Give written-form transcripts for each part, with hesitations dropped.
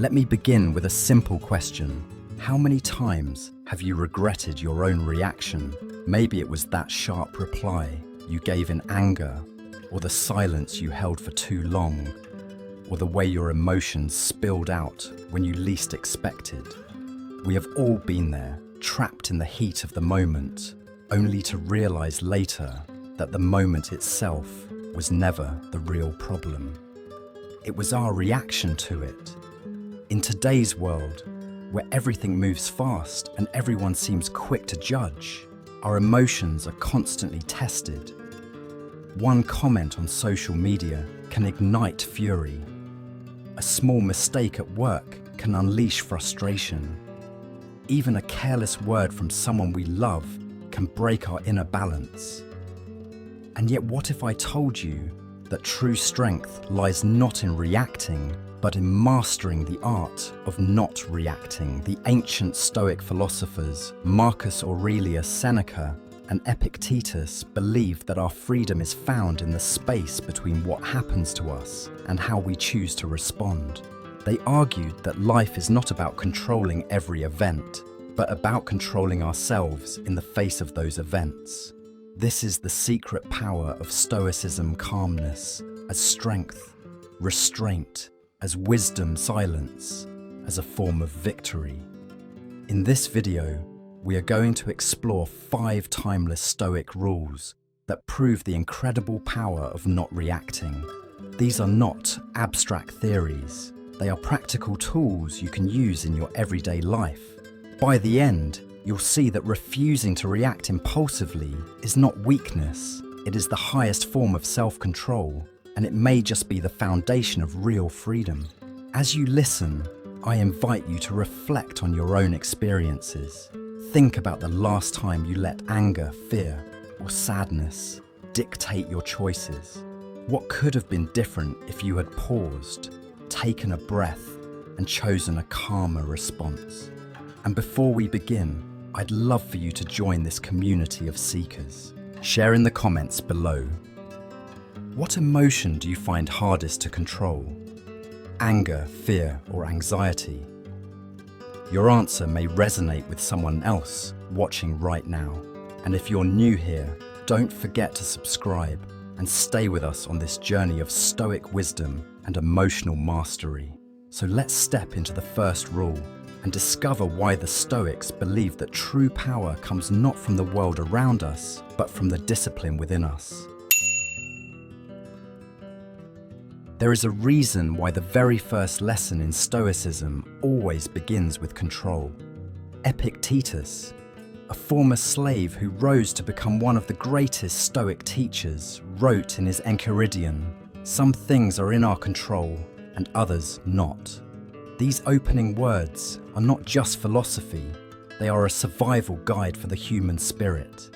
Let me begin with a simple question. How many times have you regretted your own reaction? Maybe it was that sharp reply you gave in anger, or the silence you held for too long, or the way your emotions spilled out when you least expected. We have all been there, trapped in the heat of the moment, only to realize later that the moment itself was never the real problem. It was our reaction to it. In today's world, where everything moves fast and everyone seems quick to judge, our emotions are constantly tested. One comment on social media can ignite fury. A small mistake at work can unleash frustration. Even a careless word from someone we love can break our inner balance. And yet, what if I told you that true strength lies not in reacting, but in mastering the art of not reacting? The ancient Stoic philosophers Marcus Aurelius Seneca and Epictetus believed that our freedom is found in the space between what happens to us and how we choose to respond. They argued that life is not about controlling every event, but about controlling ourselves in the face of those events. This is the secret power of Stoicism: calmness as strength, restraint as wisdom, silence as a form of victory. In this video, we are going to explore 5 timeless Stoic rules that prove the incredible power of not reacting. These are not abstract theories. They are practical tools you can use in your everyday life. By the end, you'll see that refusing to react impulsively is not weakness. It is the highest form of self-control, and it may just be the foundation of real freedom. As you listen, I invite you to reflect on your own experiences. Think about the last time you let anger, fear, or sadness dictate your choices. What could have been different if you had paused, taken a breath, and chosen a calmer response? And before we begin, I'd love for you to join this community of seekers. Share in the comments below. What emotion do you find hardest to control? Anger, fear, or anxiety? Your answer may resonate with someone else watching right now. And if you're new here, don't forget to subscribe and stay with us on this journey of Stoic wisdom and emotional mastery. So let's step into the first rule and discover why the Stoics believe that true power comes not from the world around us, but from the discipline within us. There is a reason why the very first lesson in Stoicism always begins with control. Epictetus, a former slave who rose to become one of the greatest Stoic teachers, wrote in his Enchiridion, "Some things are in our control and others not." These opening words are not just philosophy, they are a survival guide for the human spirit.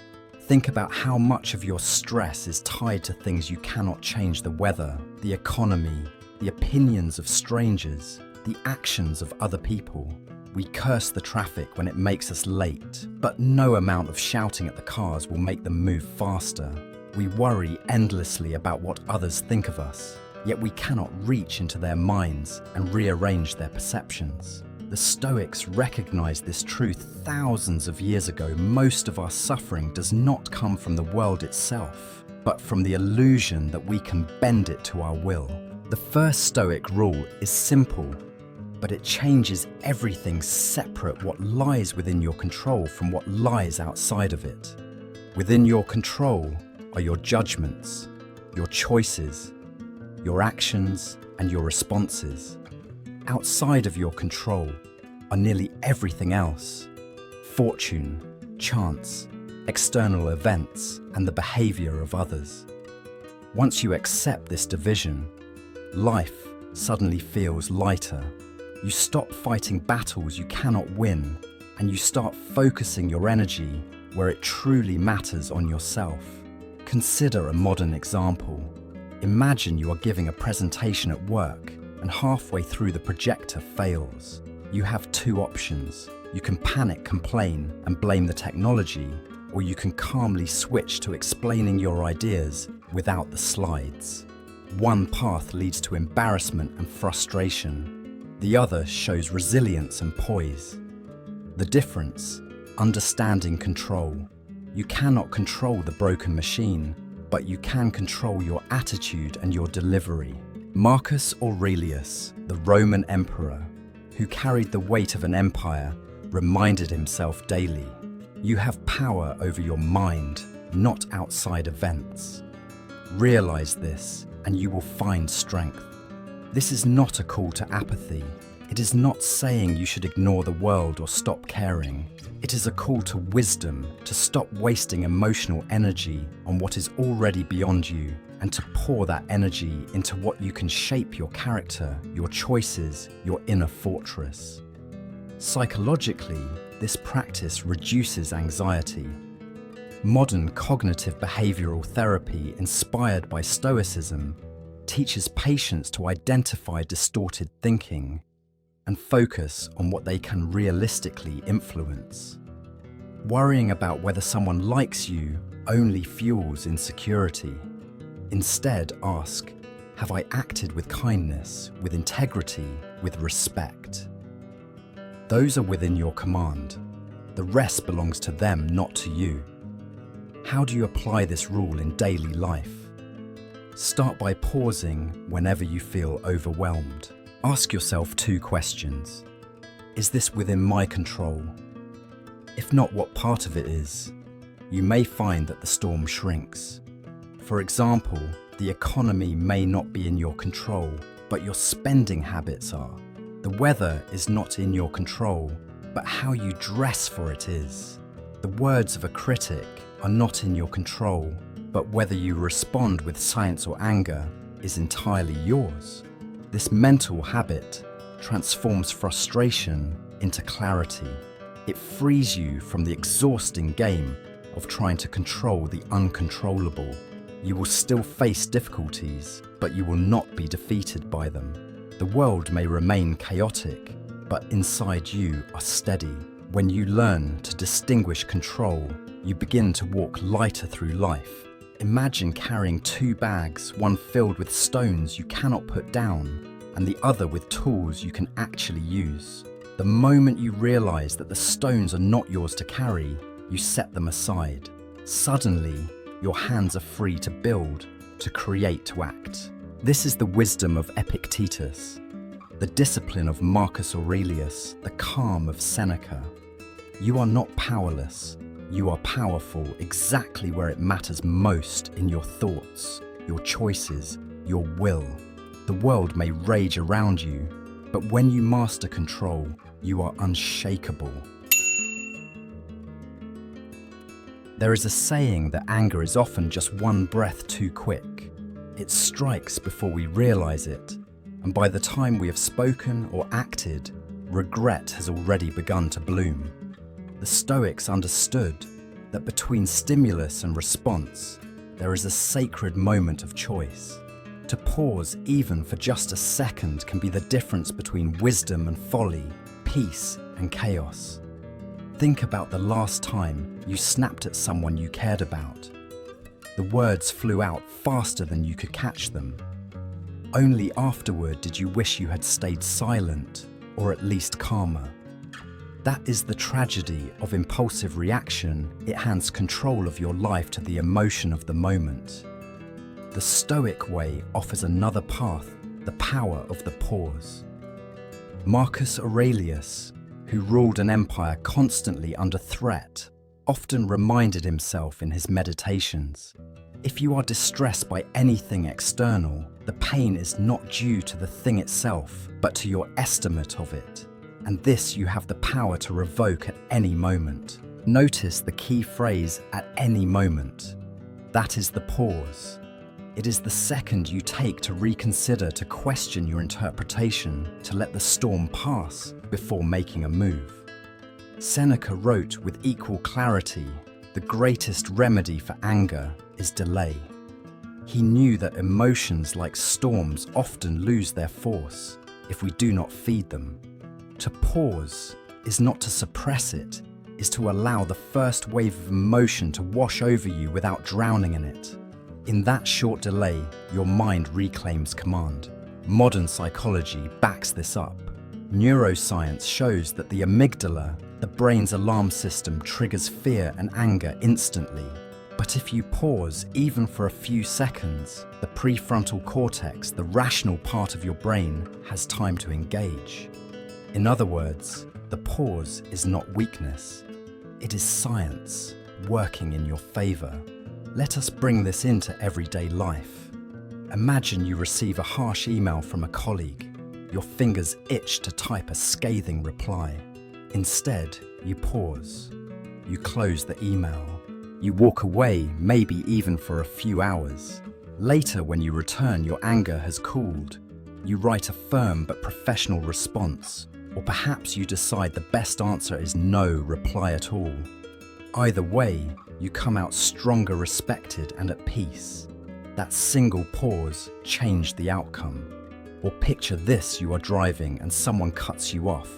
Think about how much of your stress is tied to things you cannot change: the weather, the economy, the opinions of strangers, the actions of other people. We curse the traffic when it makes us late, but no amount of shouting at the cars will make them move faster. We worry endlessly about what others think of us, yet we cannot reach into their minds and rearrange their perceptions. The Stoics recognized this truth thousands of years ago. Most of our suffering does not come from the world itself, but from the illusion that we can bend it to our will. The first Stoic rule is simple, but it changes everything. Separate what lies within your control from what lies outside of it. Within your control are your judgments, your choices, your actions, and your responses. Outside of your control are nearly everything else: fortune, chance, external events, and the behavior of others. Once you accept this division, life suddenly feels lighter. You stop fighting battles you cannot win, and you start focusing your energy where it truly matters: on yourself. Consider a modern example. Imagine you are giving a presentation at work, and halfway through the projector fails. You have 2 options. You can panic, complain, and blame the technology, or you can calmly switch to explaining your ideas without the slides. One path leads to embarrassment and frustration. The other shows resilience and poise. The difference: understanding control. You cannot control the broken machine, but you can control your attitude and your delivery. Marcus Aurelius, the Roman emperor, who carried the weight of an empire, reminded himself daily, "You have power over your mind, not outside events." Realize this, and you will find strength. This is not a call to apathy. It is not saying you should ignore the world or stop caring. It is a call to wisdom, to stop wasting emotional energy on what is already beyond you, and to pour that energy into what you can shape: your character, your choices, your inner fortress. Psychologically, this practice reduces anxiety. Modern cognitive behavioral therapy, inspired by Stoicism, teaches patients to identify distorted thinking and focus on what they can realistically influence. Worrying about whether someone likes you only fuels insecurity. Instead, ask, have I acted with kindness, with integrity, with respect? Those are within your command. The rest belongs to them, not to you. How do you apply this rule in daily life? Start by pausing whenever you feel overwhelmed. Ask yourself 2 questions. Is this within my control? If not, what part of it is? You may find that the storm shrinks. For example, the economy may not be in your control, but your spending habits are. The weather is not in your control, but how you dress for it is. The words of a critic are not in your control, but whether you respond with science or anger is entirely yours. This mental habit transforms frustration into clarity. It frees you from the exhausting game of trying to control the uncontrollable. You will still face difficulties, but you will not be defeated by them. The world may remain chaotic, but inside you are steady. When you learn to distinguish control, you begin to walk lighter through life. Imagine carrying 2 bags, one filled with stones you cannot put down, and the other with tools you can actually use. The moment you realize that the stones are not yours to carry, you set them aside. Suddenly, your hands are free to build, to create, to act. This is the wisdom of Epictetus, the discipline of Marcus Aurelius, the calm of Seneca. You are not powerless. You are powerful exactly where it matters most: in your thoughts, your choices, your will. The world may rage around you, but when you master control, you are unshakable. There is a saying that anger is often just one breath too quick. It strikes before we realize it, and by the time we have spoken or acted, regret has already begun to bloom. The Stoics understood that between stimulus and response, there is a sacred moment of choice. To pause even for just a second can be the difference between wisdom and folly, peace and chaos. Think about the last time you snapped at someone you cared about. The words flew out faster than you could catch them. Only afterward did you wish you had stayed silent, or at least calmer. That is the tragedy of impulsive reaction. It hands control of your life to the emotion of the moment. The Stoic way offers another path, the power of the pause. Marcus Aurelius, who ruled an empire constantly under threat, often reminded himself in his meditations, if you are distressed by anything external, the pain is not due to the thing itself, but to your estimate of it. And this you have the power to revoke at any moment. Notice the key phrase, at any moment. That is the pause. It is the second you take to reconsider, to question your interpretation, to let the storm pass before making a move. Seneca wrote with equal clarity, the greatest remedy for anger is delay. He knew that emotions like storms often lose their force if we do not feed them. To pause is not to suppress it, is to allow the first wave of emotion to wash over you without drowning in it. In that short delay, your mind reclaims command. Modern psychology backs this up. Neuroscience shows that the amygdala, the brain's alarm system, triggers fear and anger instantly. But if you pause even for a few seconds, the prefrontal cortex, the rational part of your brain, has time to engage. In other words, the pause is not weakness. It is science working in your favor. Let us bring this into everyday life. Imagine you receive a harsh email from a colleague. Your fingers itch to type a scathing reply. Instead, you pause. You close the email. You walk away, maybe even for a few hours. Later, when you return, your anger has cooled. You write a firm but professional response, or perhaps you decide the best answer is no reply at all. Either way, you come out stronger, respected, and at peace. That single pause changed the outcome. Or picture this: you are driving and someone cuts you off.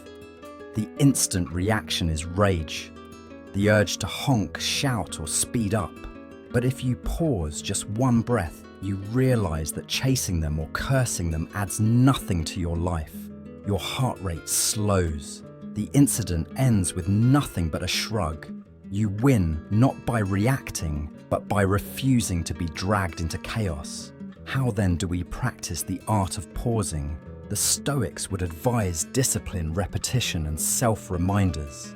The instant reaction is rage, the urge to honk, shout, or speed up. But if you pause just one breath, you realize that chasing them or cursing them adds nothing to your life. Your heart rate slows. The incident ends with nothing but a shrug. You win not by reacting, but by refusing to be dragged into chaos. How then do we practice the art of pausing? The Stoics would advise discipline, repetition, and self-reminders.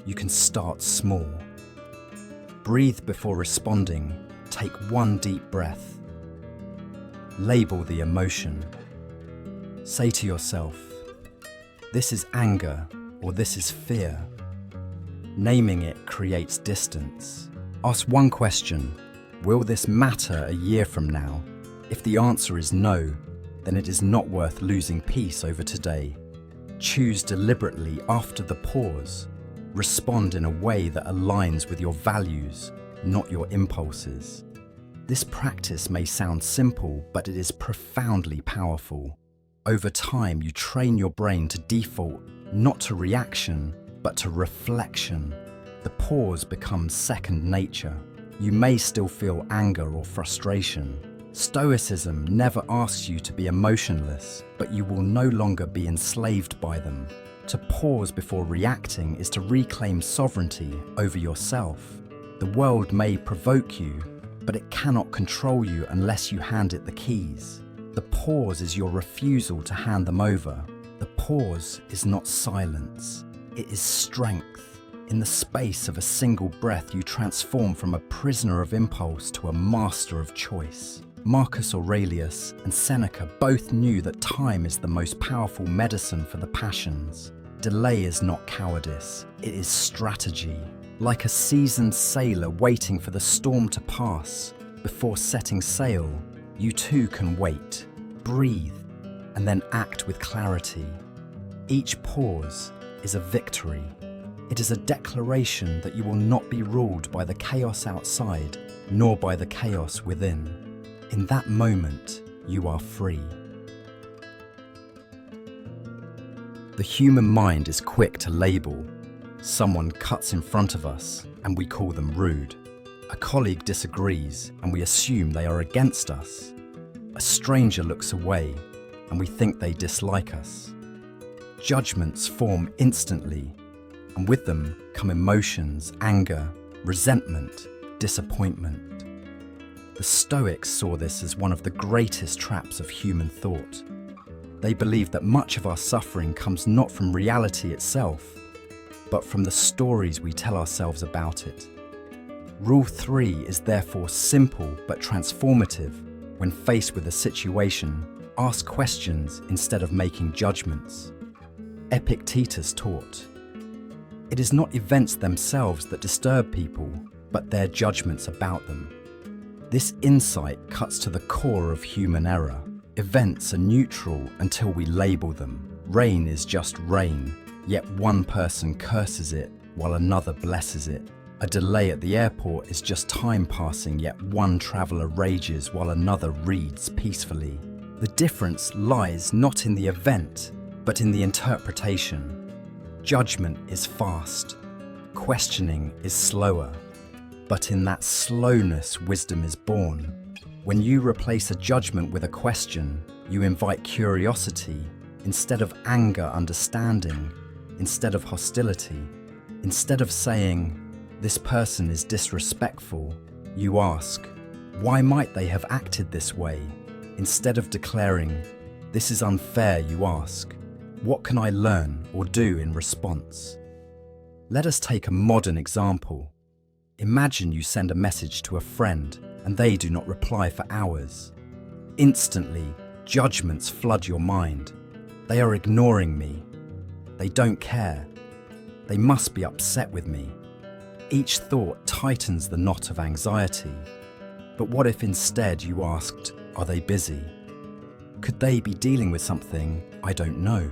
You can start small. Breathe before responding. Take one deep breath. Label the emotion. Say to yourself, this is anger, or this is fear. Naming it creates distance. Ask one question: will this matter a year from now? If the answer is no, then it is not worth losing peace over today. Choose deliberately after the pause. Respond in a way that aligns with your values, not your impulses. This practice may sound simple, but it is profoundly powerful. Over time, you train your brain to default not to reaction, but to reflection. The pause becomes second nature. You may still feel anger or frustration. Stoicism never asks you to be emotionless, but you will no longer be enslaved by them. To pause before reacting is to reclaim sovereignty over yourself. The world may provoke you, but it cannot control you unless you hand it the keys. The pause is your refusal to hand them over. The pause is not silence, it is strength. In the space of a single breath, you transform from a prisoner of impulse to a master of choice. Marcus Aurelius and Seneca both knew that time is the most powerful medicine for the passions. Delay is not cowardice, it is strategy. Like a seasoned sailor waiting for the storm to pass before setting sail, you too can wait, breathe, and then act with clarity. Each pause is a victory. It is a declaration that you will not be ruled by the chaos outside, nor by the chaos within. In that moment, you are free. The human mind is quick to label. Someone cuts in front of us, and we call them rude. A colleague disagrees, and we assume they are against us. A stranger looks away, and we think they dislike us. Judgments form instantly, and with them come emotions, anger, resentment, disappointment. The Stoics saw this as one of the greatest traps of human thought. They believed that much of our suffering comes not from reality itself, but from the stories we tell ourselves about it. Rule 3 is therefore simple but transformative. When faced with a situation, ask questions instead of making judgments. Epictetus taught, "It is not events themselves that disturb people, but their judgments about them." This insight cuts to the core of human error. Events are neutral until we label them. Rain is just rain, yet one person curses it while another blesses it. A delay at the airport is just time passing, yet one traveller rages while another reads peacefully. The difference lies not in the event, but in the interpretation. Judgment is fast, questioning is slower, but in that slowness wisdom is born. When you replace a judgment with a question, you invite curiosity, Instead of anger, understanding. Instead of hostility. Instead of saying, "This person is disrespectful," you ask, "Why might they have acted this way?" Instead of declaring, "This is unfair," you ask, "What can I learn or do in response?" Let us take a modern example. Imagine you send a message to a friend and they do not reply for hours. Instantly, judgments flood your mind. They are ignoring me. They don't care. They must be upset with me. Each thought tightens the knot of anxiety. But what if instead you asked, "Are they busy? Could they be dealing with something I don't know?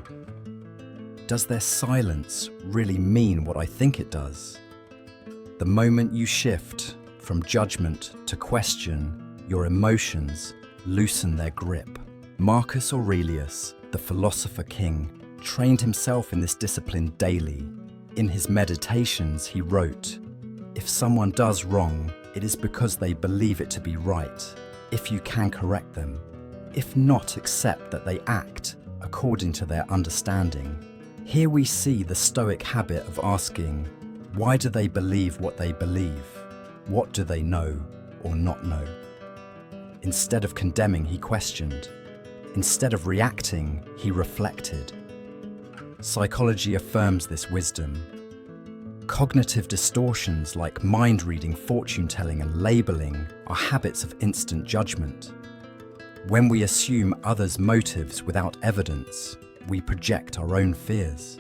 Does their silence really mean what I think it does?" The moment you shift from judgment to question, your emotions loosen their grip. Marcus Aurelius, the philosopher king, trained himself in this discipline daily. In his meditations, he wrote, "If someone does wrong, it is because they believe it to be right, if you can correct them. If not, accept that they act according to their understanding." Here we see the Stoic habit of asking, why do they believe what they believe? What do they know or not know? Instead of condemning, he questioned. Instead of reacting, he reflected. Psychology affirms this wisdom. Cognitive distortions like mind-reading, fortune-telling, and labeling are habits of instant judgment. When we assume others' motives without evidence, we project our own fears.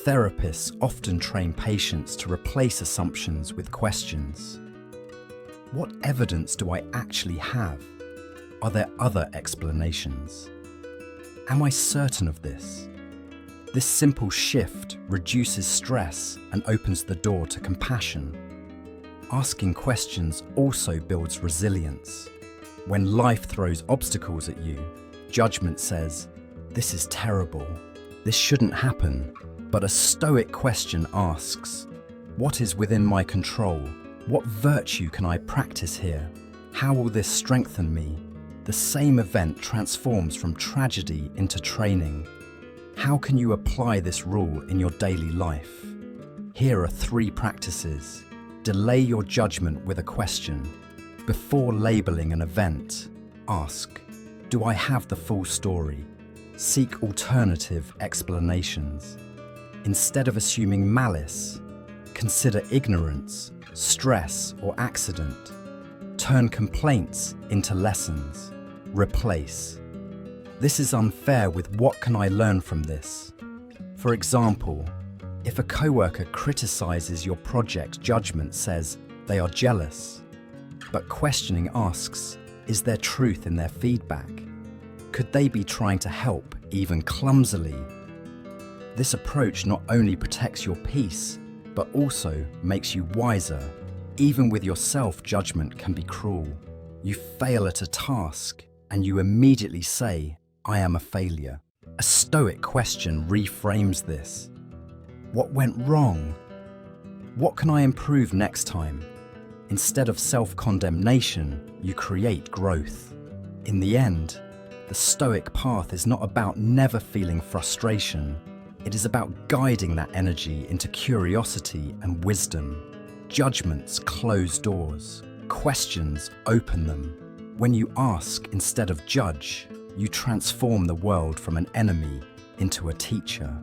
Therapists often train patients to replace assumptions with questions. What evidence do I actually have? Are there other explanations? Am I certain of this? This simple shift reduces stress and opens the door to compassion. Asking questions also builds resilience. When life throws obstacles at you, judgment says, "This is terrible. This shouldn't happen." But a Stoic question asks, "What is within my control? What virtue can I practice here? How will this strengthen me?" The same event transforms from tragedy into training. How can you apply this rule in your daily life? Here are 3 practices. Delay your judgment with a question. Before labeling an event, ask, "Do I have the full story?" Seek alternative explanations. Instead of assuming malice, consider ignorance, stress, or accident. Turn complaints into lessons. Replace. This is unfair with "What can I learn from this?" For example, if a coworker criticizes your project, judgment says they are jealous. But questioning asks, is there truth in their feedback? Could they be trying to help, even clumsily? This approach not only protects your peace, but also makes you wiser. Even with yourself, judgment can be cruel. You fail at a task, and you immediately say, "I am a failure." A Stoic question reframes this. What went wrong? What can I improve next time? Instead of self-condemnation, you create growth. In the end, the Stoic path is not about never feeling frustration. It is about guiding that energy into curiosity and wisdom. Judgments close doors. Questions open them. When you ask instead of judge, you transform the world from an enemy into a teacher.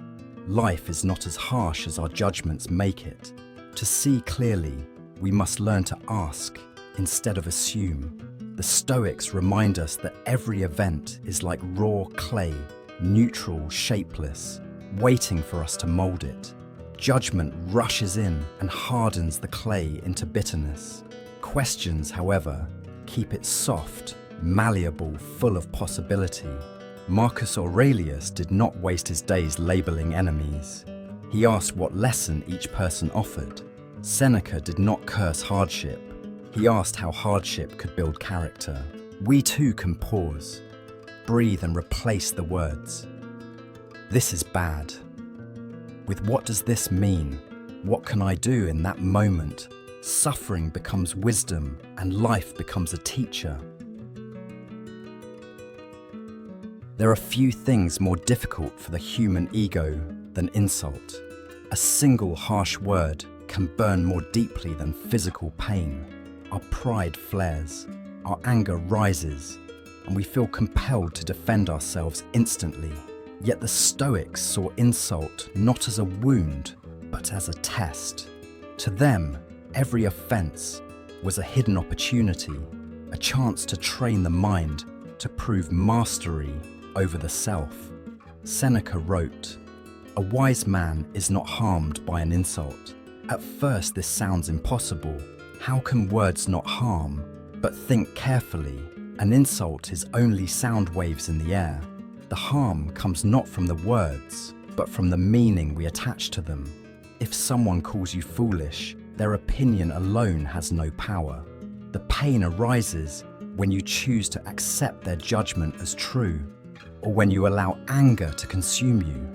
Life is not as harsh as our judgments make it. To see clearly, we must learn to ask instead of assume. The Stoics remind us that every event is like raw clay, neutral, shapeless, waiting for us to mold it. Judgment rushes in and hardens the clay into bitterness. Questions, however, keep it soft, malleable, full of possibility. Marcus Aurelius did not waste his days labeling enemies. He asked what lesson each person offered. Seneca did not curse hardship. He asked how hardship could build character. We too can pause, breathe, and replace the words. This is bad. With what does this mean? What can I do in that moment? Suffering becomes wisdom and life becomes a teacher. There are few things more difficult for the human ego than insult. A single harsh word can burn more deeply than physical pain. Our pride flares, our anger rises, and we feel compelled to defend ourselves instantly. Yet the Stoics saw insult not as a wound, but as a test. To them, every offense was a hidden opportunity, a chance to train the mind to prove mastery over the self. Seneca wrote, "A wise man is not harmed by an insult." At first this sounds impossible. How can words not harm? But think carefully. An insult is only sound waves in the air. The harm comes not from the words, but from the meaning we attach to them. If someone calls you foolish, their opinion alone has no power. The pain arises when you choose to accept their judgment as true, or when you allow anger to consume you.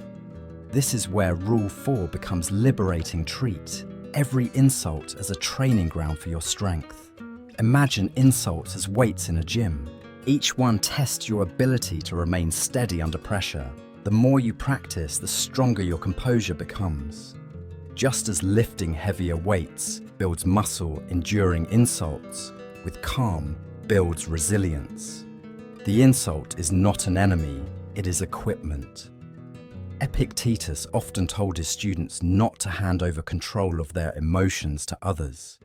This is where Rule 4 becomes liberating. Treat every insult as a training ground for your strength. Imagine insults as weights in a gym. Each one tests your ability to remain steady under pressure. The more you practice, the stronger your composure becomes. Just as lifting heavier weights builds muscle, enduring insults with calm builds resilience. The insult is not an enemy, it is equipment. Epictetus often told his students not to hand over control of their emotions to others.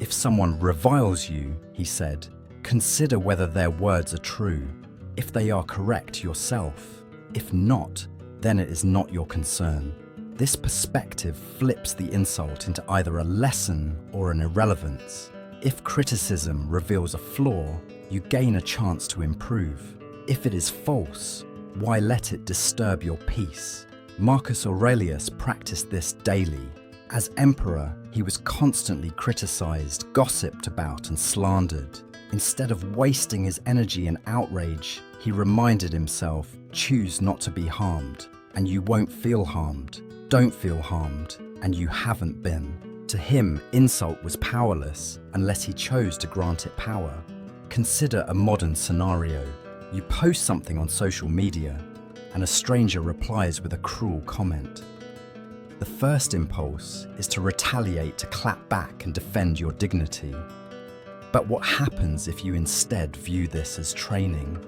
If someone reviles you, he said, consider whether their words are true. If they are correct, yourself. If not, then it is not your concern. This perspective flips the insult into either a lesson or an irrelevance. If criticism reveals a flaw, you gain a chance to improve. If it is false, why let it disturb your peace? Marcus Aurelius practiced this daily. As emperor, he was constantly criticized, gossiped about, and slandered. Instead of wasting his energy in outrage, he reminded himself, choose not to be harmed, and you won't feel harmed. Don't feel harmed, and you haven't been. To him, insult was powerless unless he chose to grant it power. Consider a modern scenario. You post something on social media, and a stranger replies with a cruel comment. The first impulse is to retaliate, to clap back and defend your dignity. But what happens if you instead view this as training?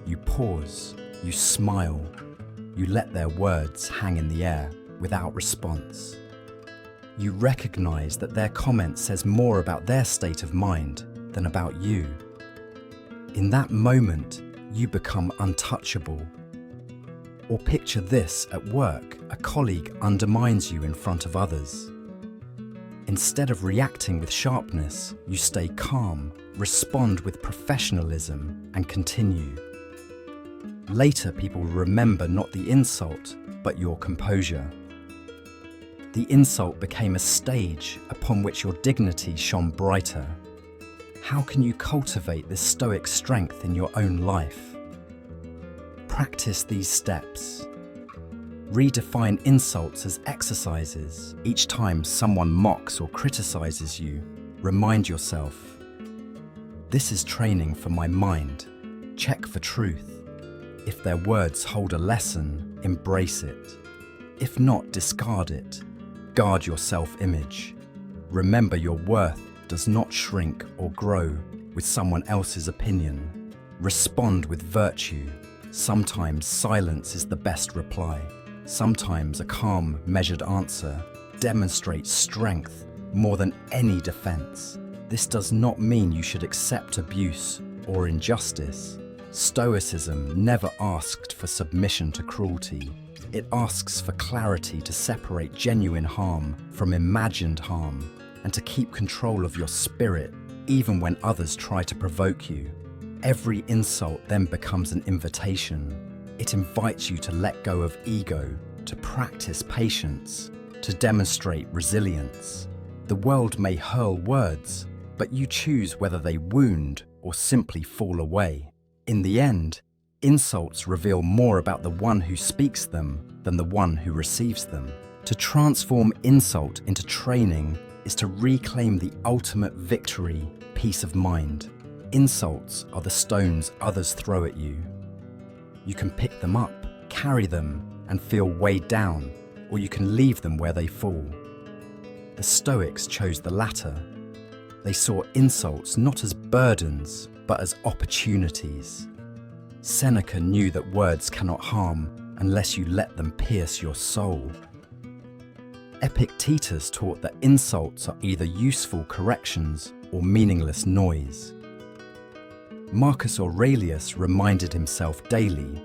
You pause, you smile, you let their words hang in the air without response. You recognize that their comment says more about their state of mind than about you. In that moment, you become untouchable. Or picture this at work, a colleague undermines you in front of others. Instead of reacting with sharpness, you stay calm, respond with professionalism, and continue. Later, people will remember not the insult, but your composure. The insult became a stage upon which your dignity shone brighter. How can you cultivate this Stoic strength in your own life? Practice these steps. Redefine insults as exercises. Each time someone mocks or criticizes you, remind yourself, this is training for my mind. Check for truth. If their words hold a lesson, embrace it. If not, discard it. Guard your self-image. Remember, your worth does not shrink or grow with someone else's opinion. Respond with virtue. Sometimes silence is the best reply. Sometimes a calm, measured answer demonstrates strength more than any defense. This does not mean you should accept abuse or injustice. Stoicism never asked for submission to cruelty. It asks for clarity to separate genuine harm from imagined harm, and to keep control of your spirit even when others try to provoke you. Every insult then becomes an invitation. It invites you to let go of ego, to practice patience, to demonstrate resilience. The world may hurl words, but you choose whether they wound or simply fall away. In the end, insults reveal more about the one who speaks them than the one who receives them. To transform insult into training is to reclaim the ultimate victory, peace of mind. Insults are the stones others throw at you. You can pick them up, carry them, and feel weighed down, or you can leave them where they fall. The Stoics chose the latter. They saw insults not as burdens, but as opportunities. Seneca knew that words cannot harm unless you let them pierce your soul. Epictetus taught that insults are either useful corrections or meaningless noise. Marcus Aurelius reminded himself daily,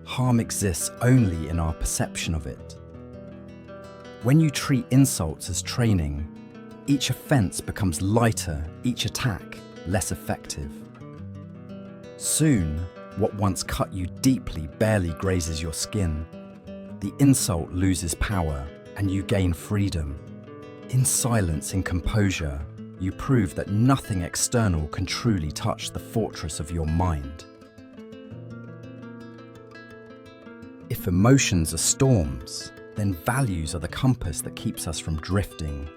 harm exists only in our perception of it. When you treat insults as training, each offense becomes lighter, each attack less effective. Soon, what once cut you deeply barely grazes your skin. The insult loses power, and you gain freedom. In silence, in composure, you prove that nothing external can truly touch the fortress of your mind. If emotions are storms, then values are the compass that keeps us from drifting.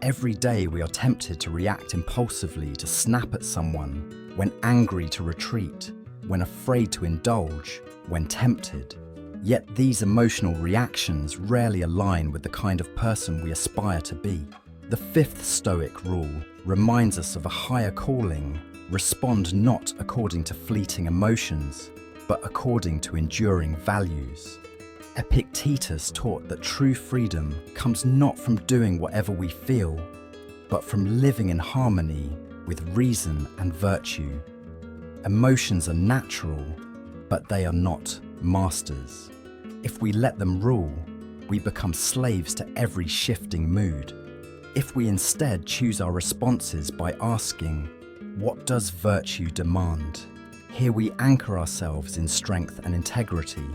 Every day we are tempted to react impulsively, to snap at someone, when angry to retreat, when afraid to indulge, when tempted. Yet these emotional reactions rarely align with the kind of person we aspire to be. The fifth Stoic rule reminds us of a higher calling: respond not according to fleeting emotions, but according to enduring values. Epictetus taught that true freedom comes not from doing whatever we feel, but from living in harmony with reason and virtue. Emotions are natural, but they are not masters. If we let them rule, we become slaves to every shifting mood. If we instead choose our responses by asking, what does virtue demand? Here we anchor ourselves in strength and integrity.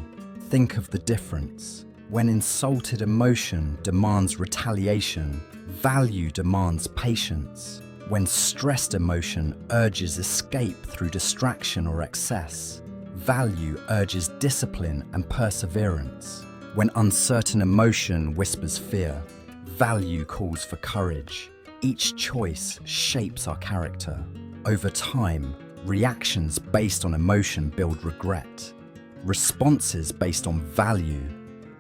Think of the difference. When insulted emotion demands retaliation, value demands patience. When stressed emotion urges escape through distraction or excess, value urges discipline and perseverance. When uncertain emotion whispers fear, value calls for courage. Each choice shapes our character. Over time, reactions based on emotion build regret. Responses based on value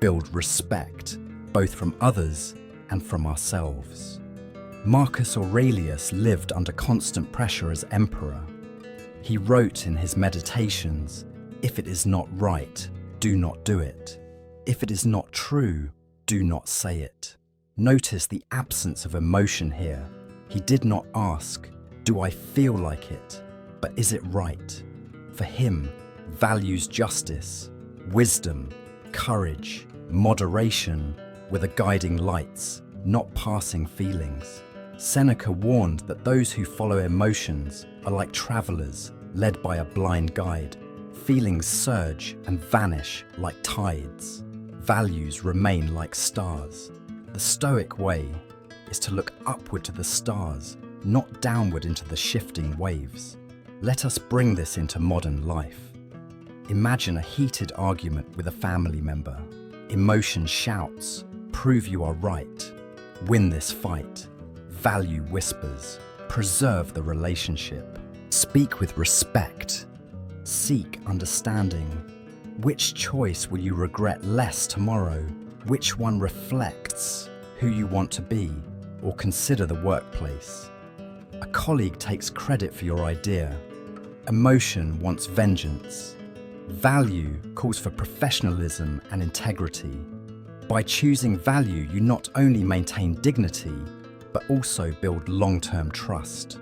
build respect, both from others and from ourselves. Marcus Aurelius lived under constant pressure as emperor. He wrote in his meditations, "If it is not right, do not do it. If it is not true, do not say it." Notice the absence of emotion here. He did not ask, "Do I feel like it?" but "Is it right?" For him, values justice, wisdom, courage, moderation were the guiding lights, not passing feelings. Seneca warned that those who follow emotions are like travelers led by a blind guide. Feelings surge and vanish like tides. Values remain like stars. The Stoic way is to look upward to the stars, not downward into the shifting waves. Let us bring this into modern life. Imagine a heated argument with a family member. Emotion shouts, "Prove you are right. Win this fight." Value whispers, "Preserve the relationship." Speak with respect. Seek understanding. Which choice will you regret less tomorrow? Which one reflects who you want to be? Or consider the workplace. A colleague takes credit for your idea. Emotion wants vengeance. Value calls for professionalism and integrity. By choosing value, you not only maintain dignity, but also build long-term trust.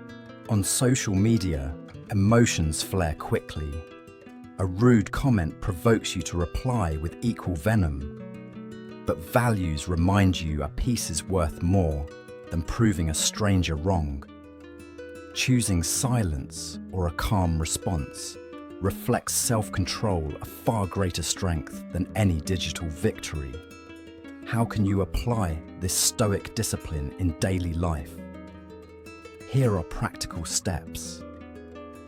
On social media, emotions flare quickly. A rude comment provokes you to reply with equal venom. But values remind you a peace is worth more than proving a stranger wrong. Choosing silence or a calm response reflects self-control, a far greater strength than any digital victory. How can you apply this Stoic discipline in daily life? Here are practical steps.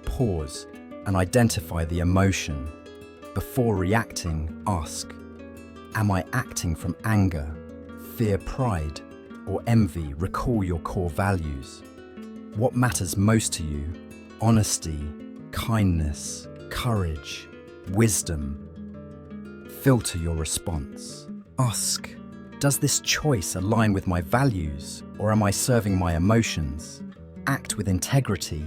Pause and identify the emotion. Before reacting, ask, am I acting from anger, fear, pride, or envy? Recall your core values. What matters most to you? Honesty, kindness, courage, wisdom. Filter your response. Ask, does this choice align with my values, or am I serving my emotions? Act with integrity,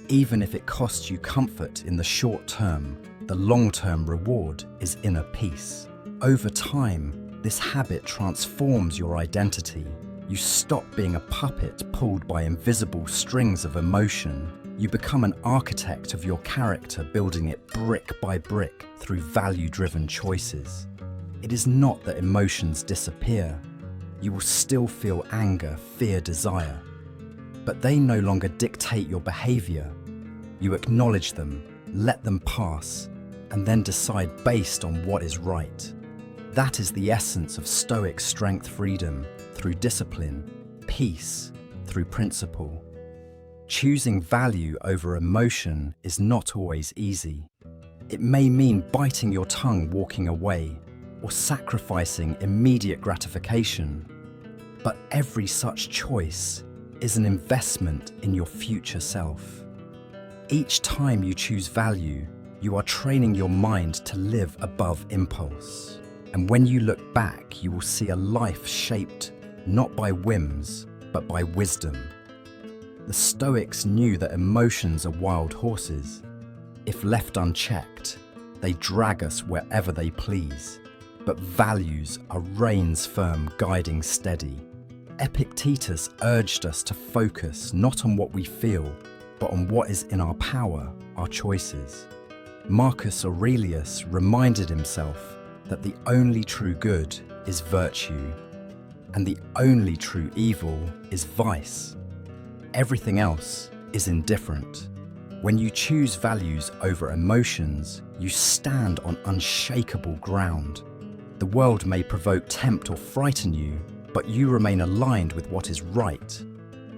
even if it costs you comfort in the short term. The long-term reward is inner peace. Over time, this habit transforms your identity. You stop being a puppet pulled by invisible strings of emotion. You become an architect of your character, building it brick by brick through value-driven choices. It is not that emotions disappear. You will still feel anger, fear, desire, but they no longer dictate your behavior. You acknowledge them, let them pass, and then decide based on what is right. That is the essence of Stoic strength freedom, through discipline, peace, through principle. Choosing value over emotion is not always easy. It may mean biting your tongue walking away, or sacrificing immediate gratification. But every such choice is an investment in your future self. Each time you choose value, you are training your mind to live above impulse. And when you look back, you will see a life shaped not by whims, but by wisdom. The Stoics knew that emotions are wild horses. If left unchecked, they drag us wherever they please. But values are reins firm, guiding steady. Epictetus urged us to focus not on what we feel, but on what is in our power, our choices. Marcus Aurelius reminded himself that the only true good is virtue, and the only true evil is vice. Everything else is indifferent. When you choose values over emotions, you stand on unshakable ground. The world may provoke, tempt, or frighten you, but you remain aligned with what is right.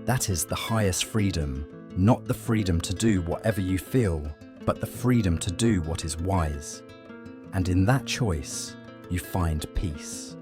That is the highest freedom, not the freedom to do whatever you feel, but the freedom to do what is wise. And in that choice, you find peace.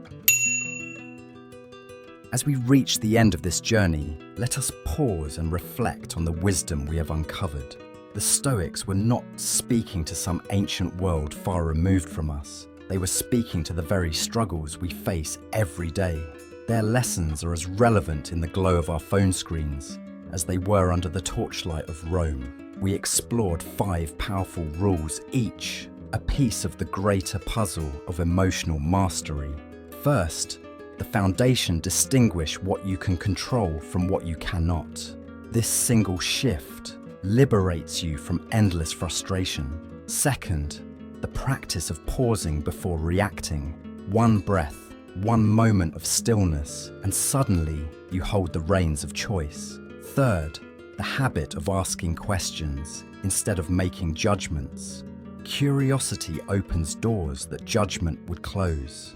As we reach the end of this journey, let us pause and reflect on the wisdom we have uncovered. The Stoics were not speaking to some ancient world far removed from us. They were speaking to the very struggles we face every day. Their lessons are as relevant in the glow of our phone screens as they were under the torchlight of Rome. We explored 5 powerful rules, each a piece of the greater puzzle of emotional mastery. First, the foundation: distinguish what you can control from what you cannot. This single shift liberates you from endless frustration. Second, the practice of pausing before reacting. One breath, one moment of stillness, and suddenly you hold the reins of choice. Third, the habit of asking questions instead of making judgments. Curiosity opens doors that judgment would close.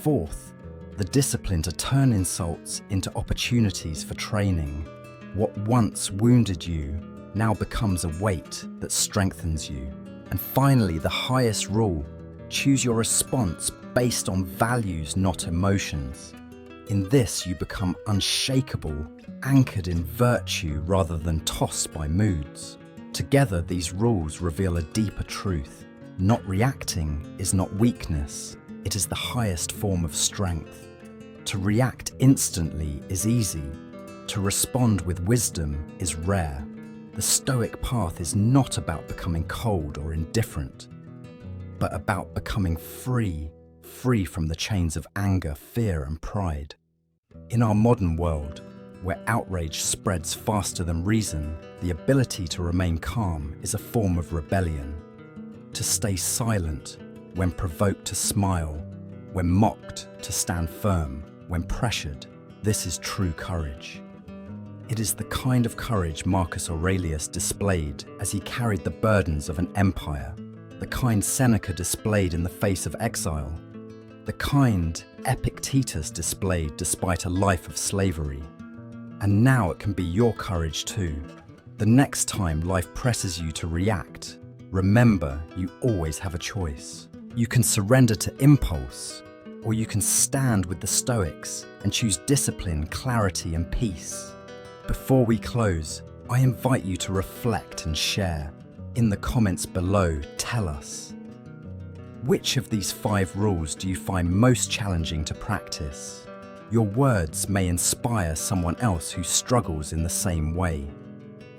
Fourth, the discipline to turn insults into opportunities for training. What once wounded you now becomes a weight that strengthens you. And finally, the highest rule: choose your response based on values, not emotions. In this, you become unshakable, anchored in virtue rather than tossed by moods. Together, these rules reveal a deeper truth. Not reacting is not weakness, it is the highest form of strength. To react instantly is easy. To respond with wisdom is rare. The Stoic path is not about becoming cold or indifferent, but about becoming free from the chains of anger, fear, and pride. In our modern world, where outrage spreads faster than reason, the ability to remain calm is a form of rebellion. To stay silent, when provoked to smile, when mocked to stand firm, when pressured, this is true courage. It is the kind of courage Marcus Aurelius displayed as he carried the burdens of an empire, the kind Seneca displayed in the face of exile, the kind Epictetus displayed despite a life of slavery. And now it can be your courage too. The next time life presses you to react, remember you always have a choice. You can surrender to impulse, or you can stand with the Stoics and choose discipline, clarity, and peace. Before we close, I invite you to reflect and share. In the comments below, tell us, Which of these 5 rules do you find most challenging to practice? Your words may inspire someone else who struggles in the same way.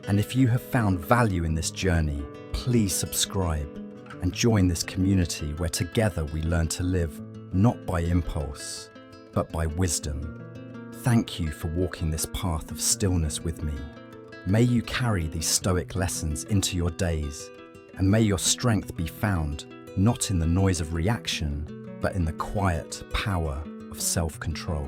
And if you have found value in this journey, please subscribe and join this community where together we learn to live not by impulse, but by wisdom. Thank you for walking this path of stillness with me. May you carry these Stoic lessons into your days, and may your strength be found not in the noise of reaction, but in the quiet power of self-control.